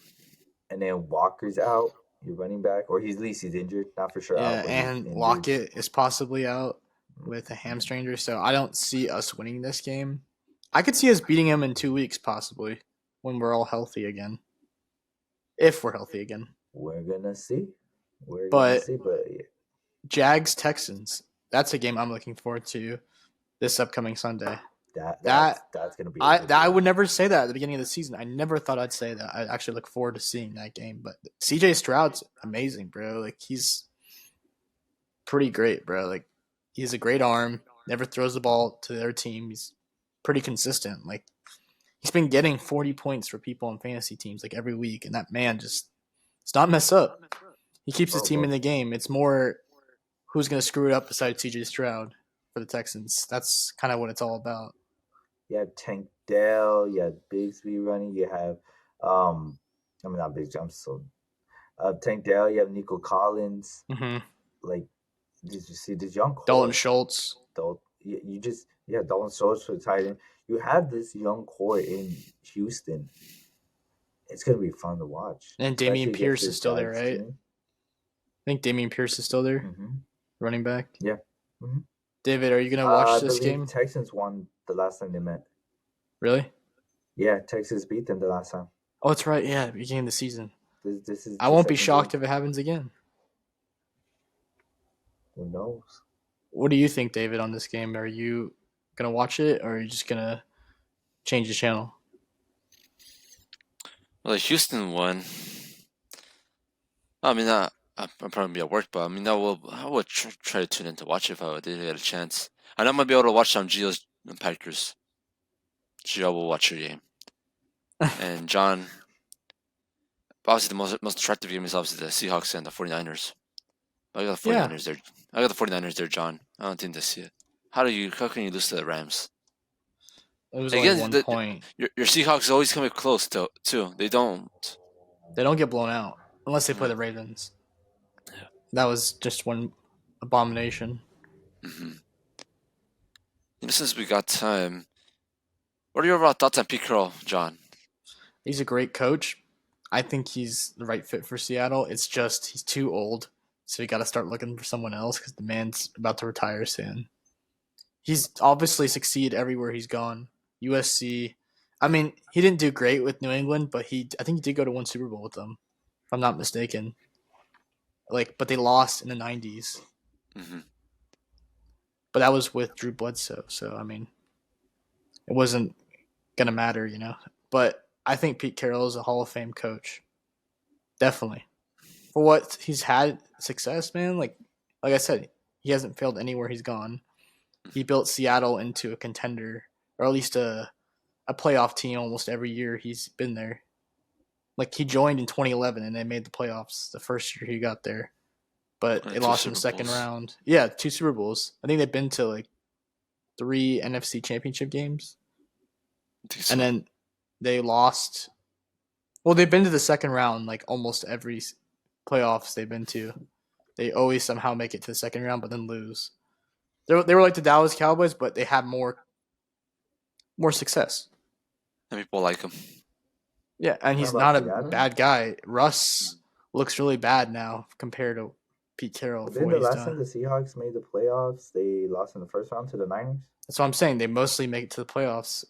Walker's out. Your running back, or at least he's injured. Not for sure Yeah, out, but he's and injured. Lockett is possibly out with a hamstring injury, so I don't see us winning this game. I could see us beating him in 2 weeks, possibly, when we're all healthy again. If we're healthy again. We're gonna see. We're gonna But see. But yeah, Jags Texans, that's a game I'm looking forward to this upcoming Sunday. that's That that's gonna be a I good that I game. would never say that at the beginning of the season. I never thought I'd say that. I actually look forward to seeing that game. But CJ Stroud's amazing, bro. Like he's pretty great, bro. Like he has a great arm. Never throws the ball to their team. He's pretty consistent. Like he's been getting 40 points for people on fantasy teams like every week, and that man just does not mess up. He keeps his Bro, team in but the game. It's more who's going to screw it up besides CJ Stroud for the Texans. That's kind of what it's all about. you have Tank Dell, you have Bigsby running, you have I mean not Bigsby, I'm so Tank Dell, you have Nico Collins. Hmm. Like, did you see this young Dalton core? Schultz. You just Dalton Schultz for tight end. You have this young core in Houston. It's gonna be fun to watch, And Damian especially against Pierce is this still there, Jags right? team. I think Damian Pierce is still there, Hmm. running back. Yeah. Hmm. David, are you gonna watch I this believe game? Texans won the last time they met. Really? Yeah, Texas beat them the last time. Oh, that's right. Yeah, beginning of the season. This is I the won't be second game. shocked if it happens again. Who knows? What do you think, David, on this game? Are you gonna watch it, or are you just gonna change the channel? Well, Houston won. I mean, I'm probably be at work, but I mean, I would try to tune in to watch it if I did get a chance. And I might be able to watch some Gio's and Packers. Gio will watch your game. And John, obviously, the most attractive game is obviously the Seahawks and the 49ers. I got the Yeah, 49ers there. I got the 49ers there, John. I don't think they see it. How can you lose to the Rams? it was only Again, one point. your Seahawks always come close too. They don't. They don't get blown out unless they play Yeah. the Ravens. That was just one abomination. Mm-hmm. Since we got time, what are your overall thoughts on Pete Carroll, John? He's a great coach. I think he's the right fit for Seattle. It's just he's too old, so you got to start looking for someone else because the man's about to retire soon. He's obviously succeeded everywhere he's gone. USC. I mean, he didn't do great with New England, but I think he did go to one Super Bowl with them, if I'm not mistaken. But they lost in the '90s. Mm-hmm. But that was with Drew Bledsoe, so I mean, it wasn't gonna matter. But I think Pete Carroll is a Hall of Fame coach, definitely. For what he's had success, man. Like I said, he hasn't failed anywhere he's gone. He built Seattle into a contender, or at least a playoff team almost every year he's been there. Like he joined in 2011 and they made the playoffs the first year he got there, but they Two lost in the Super second Bowls. round. Yeah, 2 Super Bowls. I think they've been to like 3 NFC Championship games, I think and so. then they lost. Well, they've been to the second round like almost every playoffs they've been to. They always somehow make it to the second round, but then lose. They were like the Dallas Cowboys, but they had more success. And people like him. Yeah, and Talking he's about not a Seattle. bad guy. Russ looks really bad now compared to Pete Carroll But for then what the he's last time done. the Seahawks made the playoffs, they lost in the first round to the Niners. That's what I'm saying. They mostly make it to the playoffs,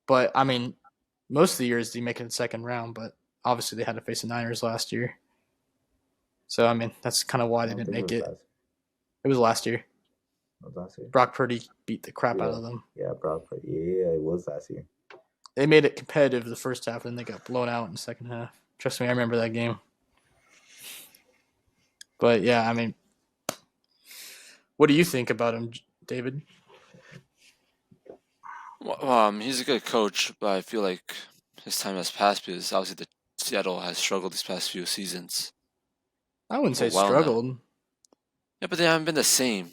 but I mean, most of the years they make it in the second round. But obviously they had to face the Niners last year, so I mean that's kind of why I they don't didn't think it make was it. It was last year. last year. Brock Purdy beat the crap out Yeah, of them. yeah, probably. Yeah, it was last year. They made it competitive the first half, and then they got blown out in the second half. Trust me, I remember that game. But yeah, I mean, what do you think about him, David? Well, he's a good coach, but I feel like his time has passed because obviously the Seattle has struggled these past few seasons I wouldn't for a say while now. struggled. Yeah, but they haven't been the same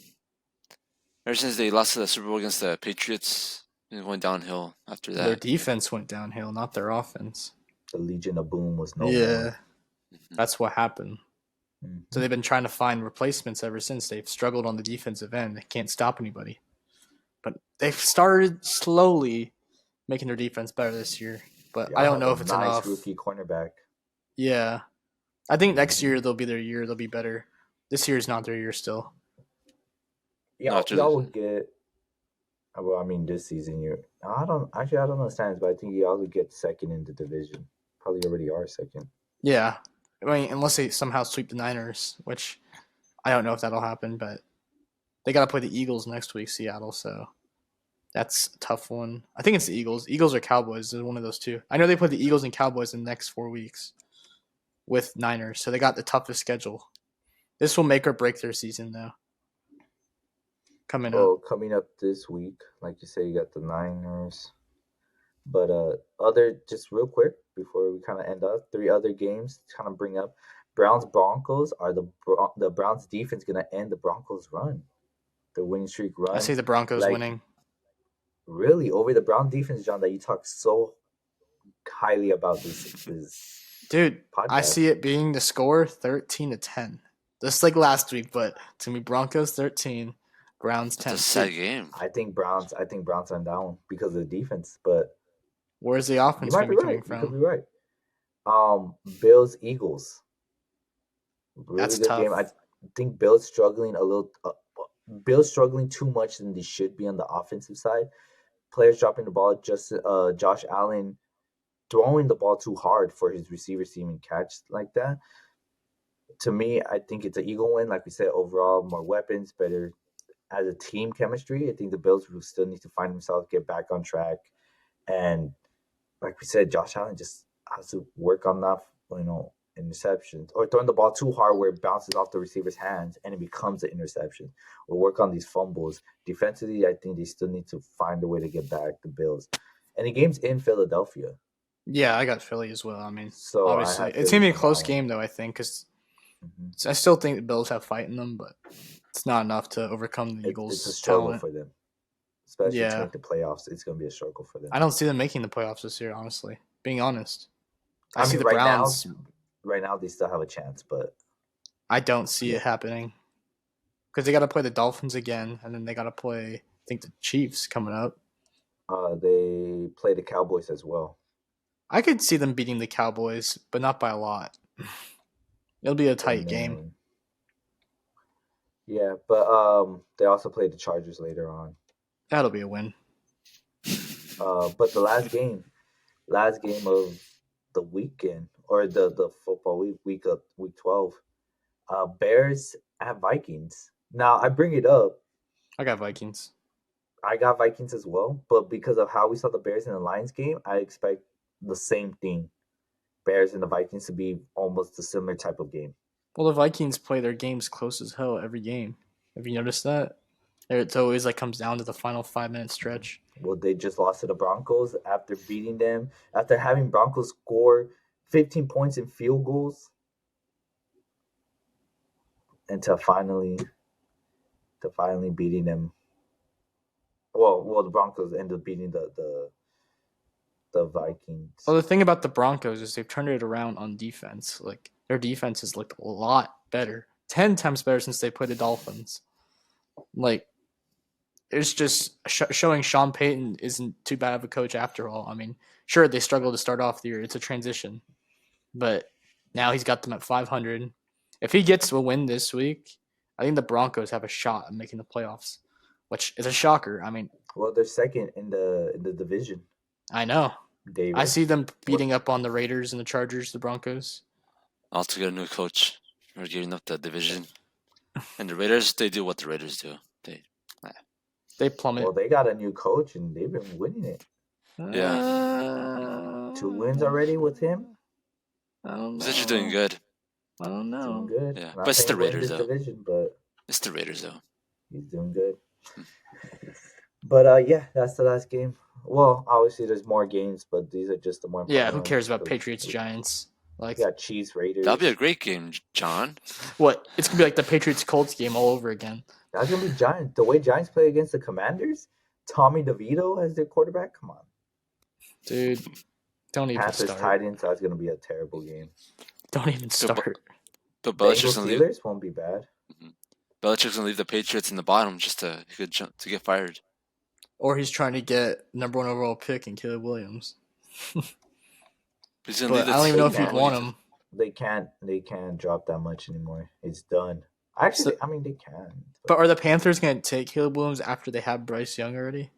ever since they lost to the Super Bowl against the Patriots. It went downhill after Their that. defense went downhill, not their offense. The Legion of Boom was no Yeah, more. that's what happened. Mhm. So they've been trying to find replacements ever since. They've struggled on the defensive end. They can't stop anybody. But they've started slowly making their defense better this year. But I Y'all don't have know a if it's nice enough. rookie cornerback. Yeah. I think next Mhm. year they'll be their year. They'll be better. This year is not their year still. No, Y'all, after y'all would get. Well, I mean, this season I don't know the standings, but I think y'all would get second in the division. Probably already are second. Yeah. I mean, unless they somehow sweep the Niners, which I don't know if that'll happen, but they got to play the Eagles next week, Seattle, so that's a tough one. I think it's the Eagles. Eagles or Cowboys is one of those two. I know they play the Eagles and Cowboys in the next 4 weeks with Niners, so they got the toughest schedule. This will make or break their season, though. Coming up. Well, coming up this week, like you say, you got the Niners. But other just real quick before we kind of end up, 3 other games to kind of bring up. Browns Broncos are the Browns defense gonna end the Broncos run, the winning streak I run. see the Broncos Like winning. really over the Brown defense, John, that you talk so highly about this Dude, I podcast. see it being the score 13-10. Just like last week, but to me Broncos 13, Browns That's a 10. sad Dude, game. I think Browns are down because of the defense, but where's the you offense might going be to be coming right. You could from? be right. Bills Eagles, really That's good game. I tough. think Bills struggling a little. Bills struggling too much than they should be on the offensive side. Players dropping the ball. Just Josh Allen throwing the ball too hard for his receivers to even catch like that. To me, I think it's an Eagle win. Like we said, overall, more weapons, better as a team chemistry. I think the Bills will still need to find themselves, get back on track, and like we said, Josh Allen just has to work on that, interceptions or throwing the ball too hard where it bounces off the receiver's hands and it becomes an interception. We'll work on these fumbles. Defensively, I think they still need to find a way to get back the Bills. And the game's in Philadelphia, Yeah, I got Philly as well. I mean, so I obviously, have it's Philly going to be a for that close one. game, though, I think, because Hmm. I still think the Bills have fight in them, but it's not enough to overcome the It's a Eagles' struggle talent. for them, especially to Yeah, make the playoffs. It's going to be a struggle for them. I don't see them making the playoffs this year, honestly. Being honest. I I see mean, the Browns. right now they still have a chance, but I don't see yeah, it happening because they got to play the Dolphins again, and then they got to play, I think, the Chiefs coming up. they play the Cowboys as well. I could see them beating the Cowboys, but not by a lot. It'll be a And tight game. then yeah, but they also play the Chargers later on. That'll be a win. But the last game of the weekend or the football week 12, Bears at Vikings. Now I bring it up. I got Vikings. I got Vikings as well, but because of how we saw the Bears in the Lions game, I expect the same thing. Bears and the Vikings to be almost a similar type of game. Well, the Vikings play their games close as hell every game. Have you noticed that? It's always like comes down to the final 5 minute stretch. Well, they just lost to the Broncos after beating them, after having Broncos score 15 points in field goals, and to finally beating them. Well, the Broncos ended up beating the Well, Vikings. the thing about the Broncos is they've turned it around on defense. Like their defense has looked a lot better, 10 times better since they played the Dolphins. Like it's just showing Sean Payton isn't too bad of a coach after all. I mean, sure they struggled to start off the year; it's a transition, but now he's got them at 500. If he gets a win this week, I think the Broncos have a shot at making the playoffs, which is a shocker. I mean, Well, they're second in the division, I know. I David. see them What? beating up on the Raiders and the Chargers, the Broncos. Also get a new coach. We're giving up the division. And the Raiders, they do what the Raiders do. They Well, plummet. they got a new coach and they've been winning it. Yeah. 2 wins already with him. I don't He's actually doing know. good. I don't Doing know. good. Yeah. Not But it's saying the win Raiders this though. division, but It's the Raiders though. he's doing good. But yeah, that's the last game. Well, obviously there's more games, but these are just the more Yeah, important who ones. cares about Patriots Giants? We Like got Chiefs Raiders. That'll be a great game, John. what? It's gonna be like the Patriots Colts game all over again. That's gonna be Giants. The way Giants play against the Commanders, Tommy DeVito as their quarterback. Come on, Dude, don't even Panthers start. Titans. That's gonna be a terrible game. Don't even start. But Bengals Belichick's gonna leave. Steelers won't be bad. Belichick's gonna leave the Patriots in the bottom just to to get fired. Or he's trying to get number 1 overall pick in Caleb Williams. He's gonna leave But the I don't even know team if you'd normally want to- him. They can't drop that much anymore. It's done. Actually, So- I mean they can. But are the Panthers gonna take Caleb Williams after they have Bryce Young already?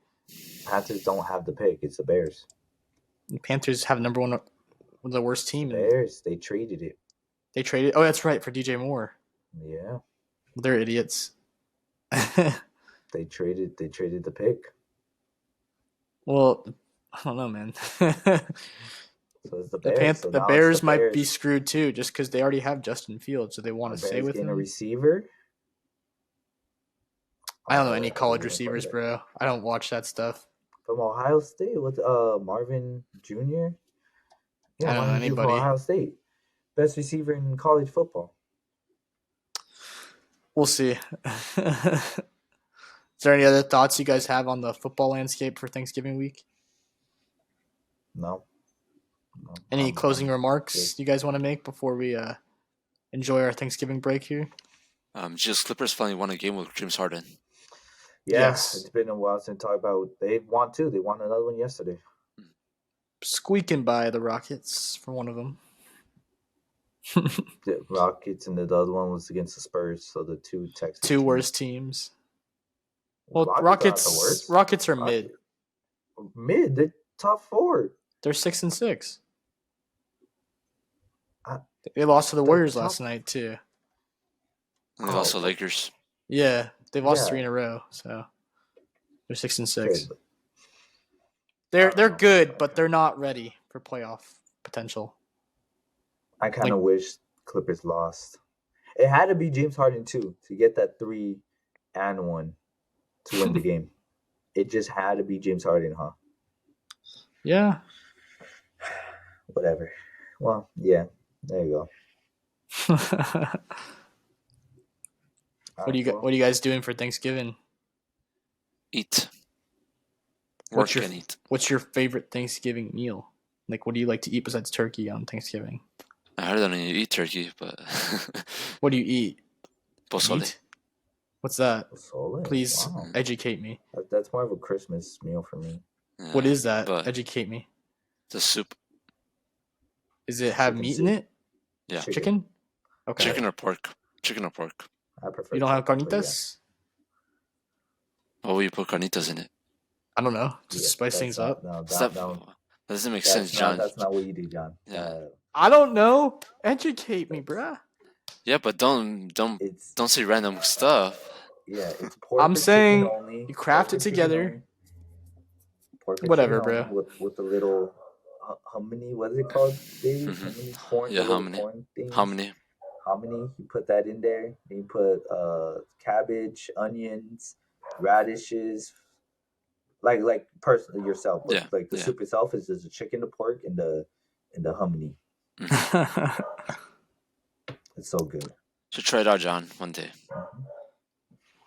Panthers don't have the pick. It's the Bears. The Panthers have number 1, the worst team. Bears. They traded it. They traded. Oh, that's right, for DJ Moore. Yeah, They're idiots. they traded the pick. Well, I don't know, man. So it's the The Bears. So the now Bears it's the might Bears. be screwed too, just because they already have Justin Fields, so they want to The stay Bears with getting a him. receiver. I don't know any Are they college getting a receivers, quarterback? bro. I don't watch that stuff. From Ohio State with Marvin Jr. Yeah, I don't know Marvin Jr. from anybody. Ohio State, best receiver in college football. We'll see. Is there any other thoughts you guys have on the football landscape for Thanksgiving week? No, No, Any closing good. remarks you guys want to make before we enjoy our Thanksgiving break here? Just Clippers finally won a game with James Harden. Yeah, Yes. it's been a while since talk about. They won too. They won another one yesterday. Squeaking by the Rockets for one of them. The Rockets and the other one was against the Spurs. So the two Texas Two teams. worst teams. Well, Rockets are not the worst. Rockets are mid. Mid, the top 4. They're 6-6. I- They lost to the the Warriors top- last night too. And they lost to Lakers. Yeah, they've lost Yeah. 3 in a row, so they're 6-6. Okay, but They're good, but they're not ready for playoff potential. I kind of wish Clippers lost. It had to be James Harden too to get that 3 and 1 to win the game. It just had to be James Harden, huh? Yeah. Whatever. Well, yeah. There you go. What are you guys doing for Thanksgiving? Eat. What's Work and eat. What's your favorite Thanksgiving meal? Like, what do you like to eat besides turkey on Thanksgiving? I heard I don't need to eat turkey, but What do you eat? pozole. Meat? What's that? Solid. Please Wow. educate me. That's more of a Christmas meal for me. Yeah, What is that? but Educate me. the soup. Does it have Chicken meat soup. in it? Yeah. Chicken? Okay. Chicken or pork. Chicken or pork. I prefer. You don't have chicken, but carnitas? Why would you put carnitas in it? I don't know. Just Yeah, to spice that's things not- up. No, That no, doesn't make that's sense, not, John. That's not what you do, John. Yeah. I don't know. Educate me, bruh. Yeah, but don't It's say random stuff. yeah. It's pork. I'm or saying chicken only. you craft Pork it or chicken together. only. Pork or Whatever, chicken bro. only with a little hominy. What is it called, Dave? Mhm. Hominy corn. Yeah, the little hominy. corn things. Hominy. Hominy. You put that in there. Then you put cabbage, onions, radishes. Like personally yourself, but Yeah, like the yeah. soup itself is just the chicken, the pork, and the hominy. It's so good. Should try it out, John, one day.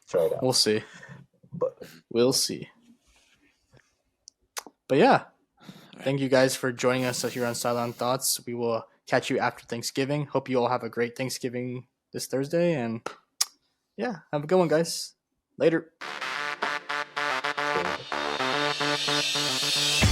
Try it out. We'll see. But We'll see. But yeah, thank you guys for joining us here on Sideline Thoughts. We will catch you after Thanksgiving. Hope you all have a great Thanksgiving this Thursday. And yeah, have a good one, guys. Later. yeah.